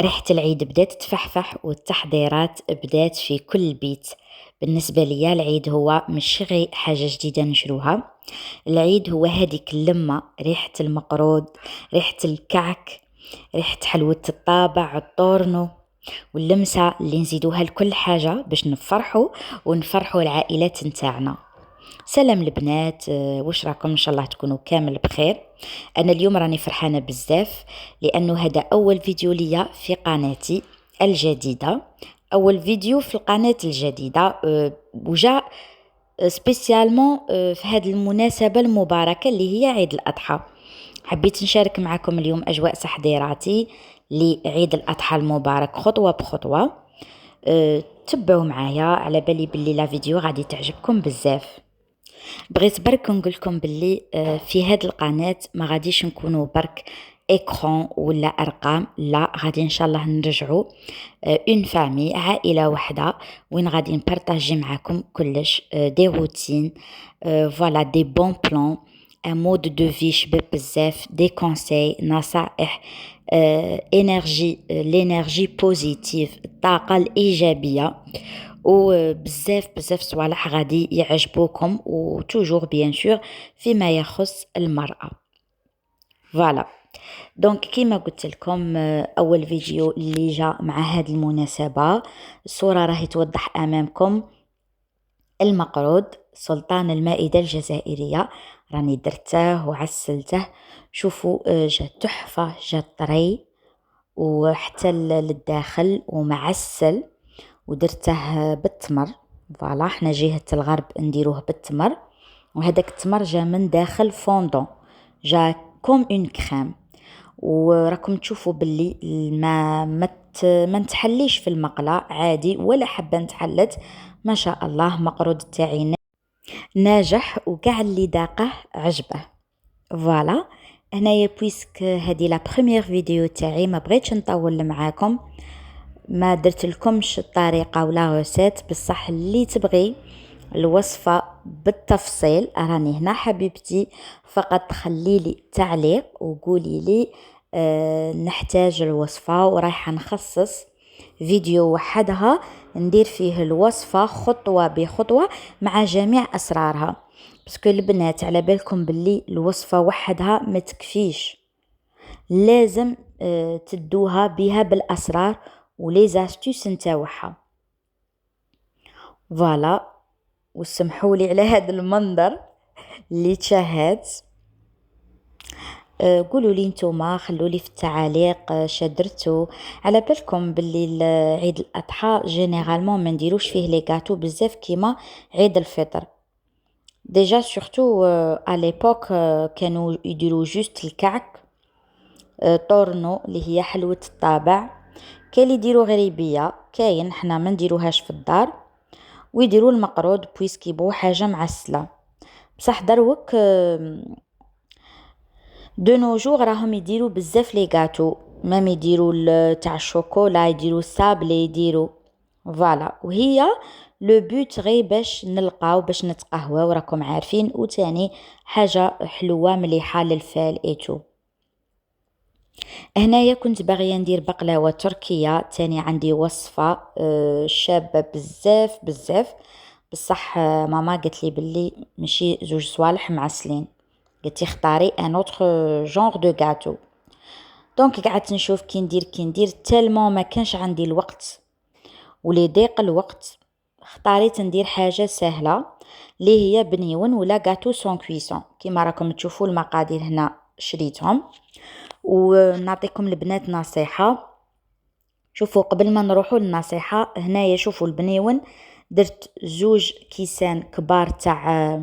ريحة العيد بدات تفحفح والتحضيرات بدات في كل بيت. بالنسبة ليا العيد هو مش غير حاجة جديدة نشروها. العيد هو هذيك اللمة، ريحة المقرود، ريحة الكعك، ريحة حلوة الطابع الطورنو، واللمسة اللي نزيدوها لكل حاجة باش نفرحوا ونفرحوا العائلات نتاعنا. سلام البنات، واش راكم؟ ان شاء الله تكونوا كامل بخير. انا اليوم راني فرحانه بزاف لانه هذا اول فيديو ليا في قناتي الجديده، اول فيديو في القناه الجديده، وجاء سبيسيالمون في هذه المناسبه المباركه اللي هي عيد الاضحى. حبيت نشارك معكم اليوم اجواء تحضيراتي لعيد الاضحى المبارك خطوه بخطوه. تبعوا معايا، على بالي باللي لا فيديو غادي تعجبكم بزاف. بغيت برك نقولكم باللي في هاد القناة ما غاديش نكونوا برك اكران ولا ارقام، لا غادي ان شاء الله نرجعوا اون فامي، عائله واحده، وين غادي نبارطاجي معاكم كلش، دي روتين، فوالا دي بون بلان، ان مود دو في شباب بزاف، دي كونساي، نصائح، انرجي، لينرجي بوزيتيف، الطاقه الايجابيه، وبزاف بزاف صوالح غادي يعجبوكم، وتوجور بيان سور فيما يخص المرأة. فوالا، دونك كيما قلت لكم، اول فيديو اللي جاء مع هذه المناسبة. الصورة راهي توضح امامكم المقرود سلطان المائدة الجزائرية، راني درته وعسلته. شوفوا، جا تحفة، جا طري وحتى للداخل ومعسل، ودرته بالتمر. فوالا، حنا جهة الغرب نديروه بالتمر، وهذاك التمر جا من داخل فوندون، جا كوم اون كريم. وراكم تشوفوا باللي ما نتحليش في المقلة عادي، ولا حبة نتحلت. ما شاء الله، مقرود تاعي ناجح وكاع اللي داقه عجبه. فوالا، هنايا بويسك هذه لا بروميير فيديو تاعي، ما بغيتش نطول معاكم، ما درت لكمش الطريقه ولا روسيت، بصح اللي تبغي الوصفه بالتفصيل راني هنا حبيبتي. فقط خلي لي تعليق وقولي لي نحتاج الوصفه، ورايحه نخصص فيديو وحدها ندير فيه الوصفه خطوه بخطوه مع جميع اسرارها. باسكو البنات على بالكم باللي الوصفه وحدها ما تكفيش، لازم تدوها بها بالاسرار ولي زاستوس نتاوعها. فوالا، وسمحوا لي على هذا المنظر اللي تشاهد. قولوا لي نتوما، خلوا لي في التعاليق شدرتوا. على بالكم باللي عيد الاضحى جينيرالمون ما نديروش فيه لي غاتو بزاف كيما عيد الفطر. ديجا سورتو ا ليبوك كانوا يديروا جوست الكعك، طورنو اللي هي حلوة الطابع، كاين اللي يديروا غريبية، كاين حنا ما نديروهاش في الدار، ويديروا المقرود بويسكي بو حاجة معسلة. بصح دروك دو نوجور راهم يديروا بزاف لي غاتو، مام يديروا تاع الشوكولا، يديروا السابلي، يديروا. فوالا، وهي لو بوت غي باش نلقاو باش نتقهوى، وراكم عارفين، وتاني حاجة حلوة مليحة للفال ايتو. هنايا كنت باغية ندير بقلاوة تركية، تاني عندي وصفة شابة بزاف بزاف، بصح ماما قالت لي باللي ماشي زوج صوالح معسلين، قالت لي اختاري ان اوتر جونغ دو غاتو. دونك قعدت نشوف كي ندير تالمون ما كانش عندي الوقت، ولي ضيق الوقت اختاريت ندير حاجة سهلة اللي هي بنيون ولا غاتو سون كويسون. كيما راكم تشوفوا المقادير هنا شريتهم. ونعطيكم البنات نصيحة، شوفوا قبل ما نروحوا للنصيحة، هنايا شوفوا البنيون درت زوج كيسان كبار تاع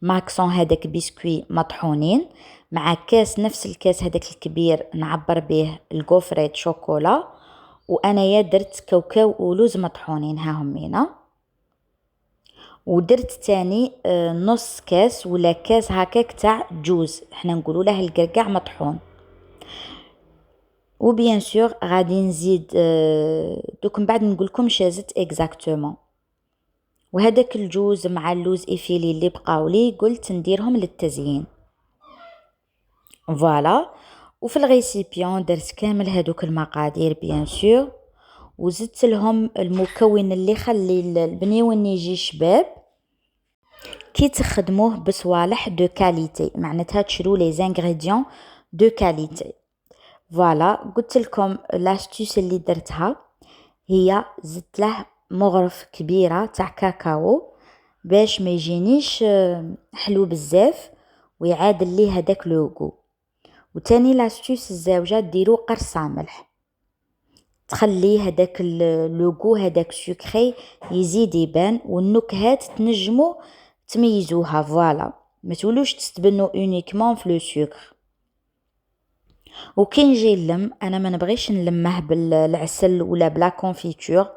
ماكسون هذاك بسكوي مطحونين، مع كاس نفس الكاس هذاك الكبير نعبر به الكوفريت شوكولا، وانايا درت كاوكاو ولوز مطحونين، ها هم هنا. ودرت تاني نص كاس ولا كاس هكاك تاع جوز، احنا نقولوا له القرقاع مطحون. وبيان سور غادي نزيد دوك من بعد نقول لكم شازت اكزاكتومون. وهذاك الجوز مع اللوز افيلي اللي بقاو لي قلت نديرهم للتزيين. فوالا، وفي الغيسيبيون درت كامل هادوك المقادير بيان سور، وزدت لهم المكون اللي يخلي البنيون يجي شباب كي تخدموه بصوالح دو كاليتي، معناتها تشرو لي زانغريديون دو كاليتي. فوالا قلت لكم لاستيس اللي درتها هي زدت له مغرف كبيره تاع كاكاو باش ما يجينيش حلو بزاف ويعادل ليه هذاك لوغو. وتاني لاستيس الزاوجه ديرو قرصه ملح تخلي هذاك لوغو هذاك سكري يزيد يبان، والنكهات تنجمو تميزوها. فوالا ما تولوش تستبنوا اونيكمون في لو سكر. وكي نجي نلم انا ما نبغيش نلمه بالعسل ولا بلا كونفيتور،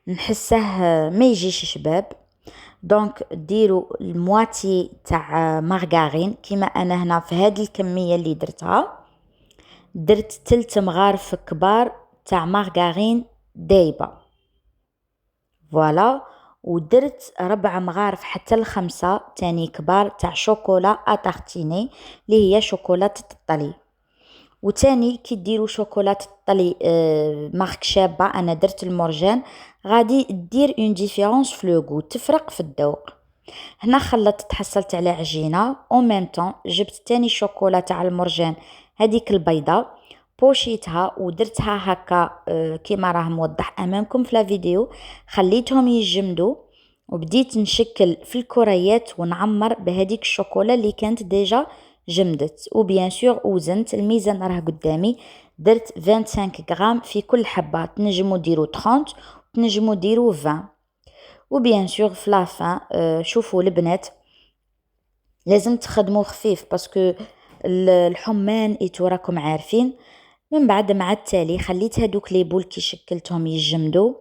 نحسه ما يجيش شباب. دونك ديروا المواتي تاع مارغارين كيما انا هنا في هذه الكميه اللي درتها، درت 3 مغارف كبار تاع مارغارين دايبه. فوالا ودرت 4 مغارف حتى ل5 تاني كبار تاع شوكولا اتارتيني اللي هي شوكولاتة الطلي. وتاني كي ديروا شوكولاتة الطلي مارك شابة، انا درت المرجان، غادي دير اون ديفيرونس في لو غو، تفرق في الذوق. هنا خلطت حصلت على عجينه او ميم طون، جبت تاني شوكولا تاع المرجان هذيك البيضه بوشيتها ودرتها هكا كيما راه موضح امامكم في لا فيديو، خليتهم يجمدوا وبديت نشكل في الكريات ونعمر بهذيك الشوكولا اللي كانت ديجا جمدت. وبيان سور وزنت، الميزان راه قدامي، درت 25 غرام في كل حبه، تنجموا ديروا 30 تنجموا ديروا 20. وبيان سور في لافان شوفوا البنات لازم تخدموا خفيف باسكو الحمان ايتو راكم عارفين. من بعد مع التالي خليت هادوك لي بول كي شكلتهم يجمدوا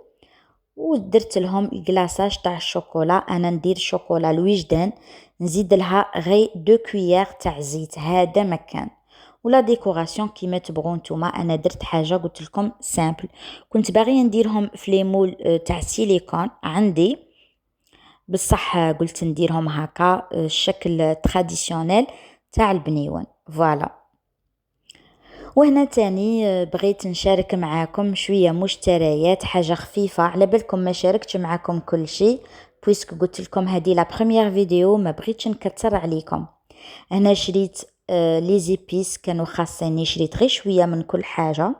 ودرت لهم الكلاصاج تاع الشوكولا. انا ندير شوكولا الوجدان نزيد لها غي 2 كويير تاع زيت، هذا مكان. ولا ديكوراسيون كيما تبغوا نتوما، انا درت حاجه قلت لكم سامبل. كنت باغيه نديرهم في لي مول تاع سيليكون عندي، بصح قلت نديرهم هكا الشكل تراديسيونيل تاع البنيون. فوالا وهنا تاني بغيت نشارك معاكم شويه مشتريات، حاجه خفيفه على بالكم ما شاركتش معاكم كل شيء بويسك قلت لكم هذه لا بروميير فيديو ما بغيتش نكثر عليكم. هنا شريت لي زيبيس كانوا خاصيني، شريت غير شويه من كل حاجه.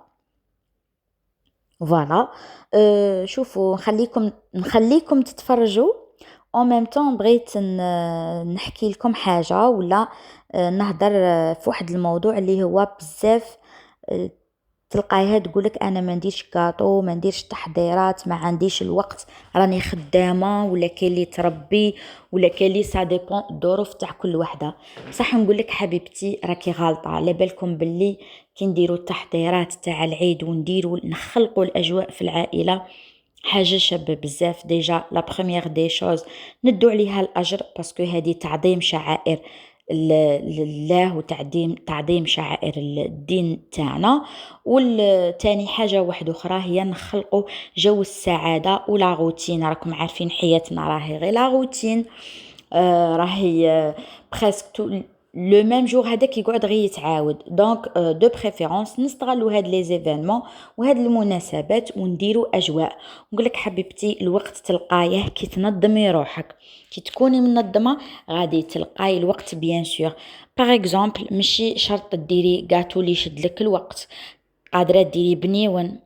فوالا شوفوا نخليكم تتفرجوا او ميم طون. بغيت نحكي لكم حاجه ولا نهضر في واحد الموضوع اللي هو بزاف تلقايها تقولك انا ما نديرش كاطو، ما نديرش تحضيرات، ما عنديش الوقت، راني خدامه، ولا كاين اللي تربي، ولا كاين اللي سا ديبون الظروف تاع كل وحده. صح نقولك حبيبتي راكي غالطه، على بالكم باللي كي نديروا التحضيرات تاع العيد ونديروا نخلقوا الاجواء في العائله حاجه شابه بزاف. ديجا لا بروميير دي شوز ندو عليها الاجر باسكو هذه تعظيم شعائر لله وتعظيم شعائر الدين تاعنا. والتاني حاجه واحده اخرى هي نخلقوا جو السعاده ولا روتين. راكم عارفين حياتنا راهي غير لا روتين، راهي بريسك لو ميم جور هذاك يقعد غير يتعاود. دونك دو بريفيرونس نستغلوا هاد لي زيفينمون وهاد المناسبات ونديروا اجواء. نقول لك حبيبتي الوقت تلقايه كي تنظمي روحك، كي تكوني منظمه غادي تلقاي الوقت. بيان سور باغ اكزومبل ماشي شرط ديري غاتو اللي يشد لك الوقت، قادره ديري بنيون،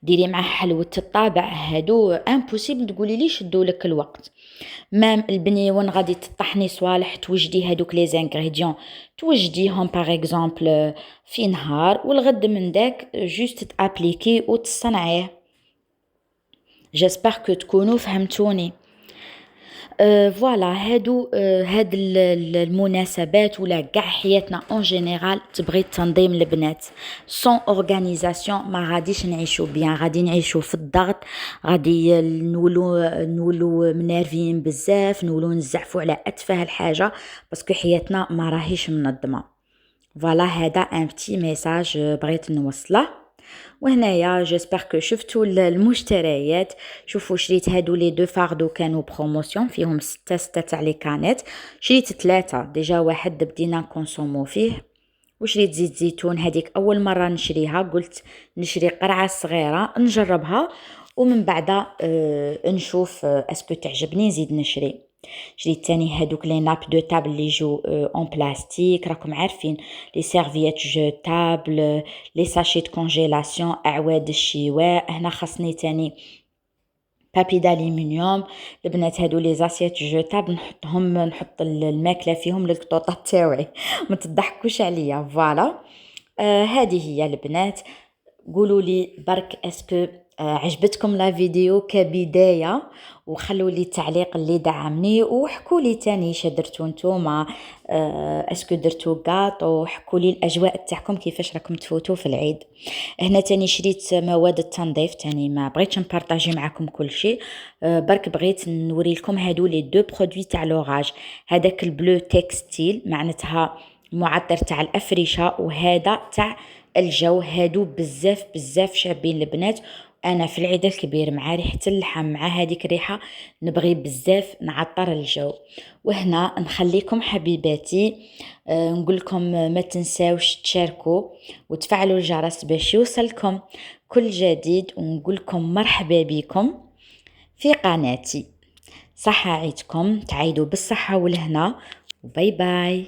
ديري معاه حلوة الطابع، هادو امبوسيبل تقولي لي شدوا لك الوقت. مام البنيون غادي تطحني صوالح توجدي هادوك لي زانغريديون توجديهم باغ اكزومبل في نهار، والغد من داك جوست تابليكي وتصنعيه. جيسبر كو تكونوا فهمتوني. فوالا هادو هاد المناسبات ولا كاع حياتنا اون جينيرال تبغي التنظيم البنات. سون اورغانيزاسيون ما غاديش نعيشو بيان، غادي نعيشو في الضغط، غادي نولو منرفين بزاف، نولو نزعفو على اتفه الحاجه باسكو حياتنا ما راهيش منظمه. فوالا هذا ان بتي ميساج بغيت نوصله. وهنايا جيسبر كو شفتوا المشتريات. شوفوا شريت هادو لي دو فاردو كانوا بروموسيون فيهم 6 تاع لي كانيت، شريت 3 ديجا، واحد بدينا نكونسومو فيه وشريت زيت زيتون. هذيك اول مره نشريها، قلت نشري قرعه صغيره نجربها ومن بعد نشوف اسكو تعجبني نزيد نشري. شريت تاني هادوك لي ناب دو تابل اللي يجو اون بلاستيك، راكم عارفين لي سيرفييت جو تابل، لي ساشي دو كونجيلاسيون، اعواد الشواء. هنا خاصني تاني بابي دالومنيوم. البنات هادو لي زاسيات جوتاب نحطهم، نحط الماكله فيهم للقطوطات تاوعي ما تضحكوش عليا. فوالا هذه هي البنات. قولوا لي برك اسكو عجبتكم لا فيديو كبدايه، وخلوا لي تعليق اللي دعمني، وحكوا لي تاني شدرتوا نتوما اسكو درتوا غاطو، حكوا لي الاجواء تاعكم كيفاش راكم تفوتوا في العيد. هنا تاني شريت مواد التنظيف تاني، ما بغيتش نبارطاجي معكم كل شيء، برك بغيت نوري لكم هادو لي دو برودوي تاع لوراج. هذاك البلو تكستيل معناتها معطر تاع الافرشه، وهذا تاع الجو. هادو بزاف بزاف شابين البنات. انا في العيد الكبير مع ريحه اللحم مع هذيك الريحه نبغي بزاف نعطر الجو. وهنا نخليكم حبيباتي، نقول لكم ما تنساوش تشاركوا وتفعلوا الجرس باش يوصلكم كل جديد، ونقول لكم مرحبا بكم في قناتي. صحة عيدكم، تعيدوا بالصحة والهنا، وباي باي.